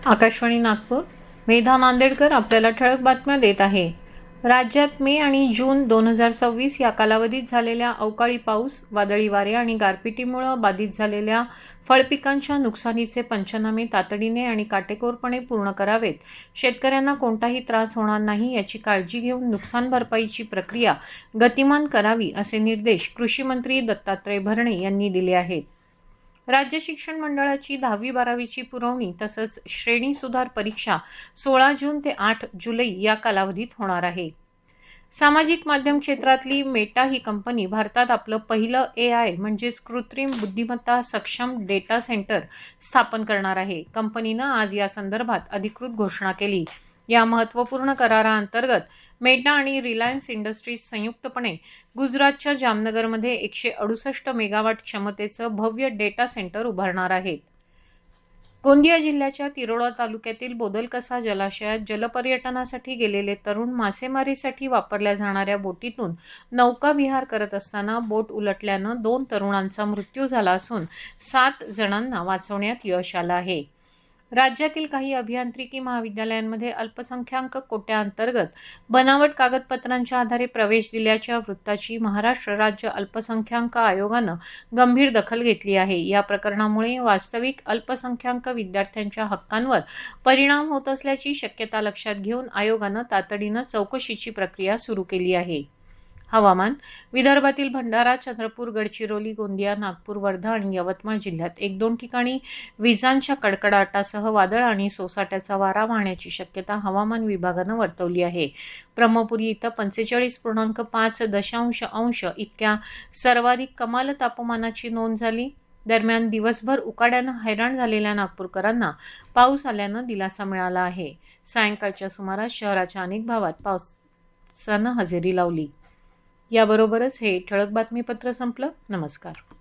आकाशवाणी नागपूर. मेधा नांदेडकर आपल्याला ठळक बातम्या देत आहे. राज्यात मे आणि जून 2026 या कालावधीत झालेल्या अवकाळी पाऊस, वादळी वारे आणि गारपिटीमुळे बाधित झालेल्या फळपिकांच्या नुकसानीचे पंचनामे तातडीने आणि काटेकोरपणे पूर्ण करावेत. शेतकऱ्यांना कोणताही त्रास होणार नाही याची काळजी घेऊन नुकसान भरपाईची प्रक्रिया गतिमान करावी, असे निर्देश कृषी मंत्री दत्तात्रय भरणे यांनी दिले आहेत. राज्य शिक्षण मंडळाची 10वी-12वीची पुरवणी तसंच श्रेणी सुधार परीक्षा 16 जून ते 8 जुलै या कालावधीत होणार आहे. सामाजिक माध्यम क्षेत्रातली मेटा ही कंपनी भारतात आपलं पहिलं AI म्हणजेच कृत्रिम बुद्धिमत्ता सक्षम डेटा सेंटर स्थापन करणार आहे. कंपनीनं आज या संदर्भात अधिकृत घोषणा केली. या महत्त्वपूर्ण कराराअंतर्गत मेटा आणि रिलायन्स इंडस्ट्रीज संयुक्तपणे गुजरातच्या जामनगरमध्ये 168 मेगावॉट क्षमतेचं भव्य डेटा सेंटर उभारणार आहेत. गोंदिया जिल्ह्याच्या तिरोडा तालुक्यातील बोदलकसा जलाशयात जलपर्यटनासाठी गेलेले तरुण मासेमारीसाठी वापरल्या जाणाऱ्या बोटीतून नौकाविहार करत असताना बोट उलटल्यानं 2 तरुणांचा मृत्यू झाला असून 7 जणांना वाचवण्यात यश आलं आहे. राज्यातील काही अभियांत्रिकी महाविद्यालयांमध्ये अल्पसंख्याक कोट्याअंतर्गत बनावट कागदपत्रांच्या आधारे प्रवेश दिल्याच्या वृत्ताची महाराष्ट्र राज्य अल्पसंख्याक आयोगानं गंभीर दखल घेतली आहे. या प्रकरणामुळे वास्तविक अल्पसंख्याक विद्यार्थ्यांच्या हक्कांवर परिणाम होत असल्याची शक्यता लक्षात घेऊन आयोगानं तातडीनं चौकशीची प्रक्रिया सुरू केली आहे. हवामान. विदर्भातील भंडारा, चंद्रपूर, गडचिरोली, गोंदिया, नागपूर, वर्धा आणि यवतमाळ जिल्ह्यात 1-2 ठिकाणी विजांच्या कडकडाटासह वादळ आणि सोसाट्याचा वारा वाहण्याची शक्यता हवामान विभागानं वर्तवली आहे. ब्रह्मपुरी इथं 45.5 अंश इतक्या सर्वाधिक कमाल तापमानाची नोंद झाली. दरम्यान दिवसभर उकाड्यानं हैराण झालेल्या नागपूरकरांना पाऊस आल्यानं दिलासा मिळाला आहे. सायंकाळच्या सुमारास शहराच्या अनेक भागात पावसानं हजेरी लावली. याबरोबरच हे ठळक बातमीपत्र संपलं. नमस्कार.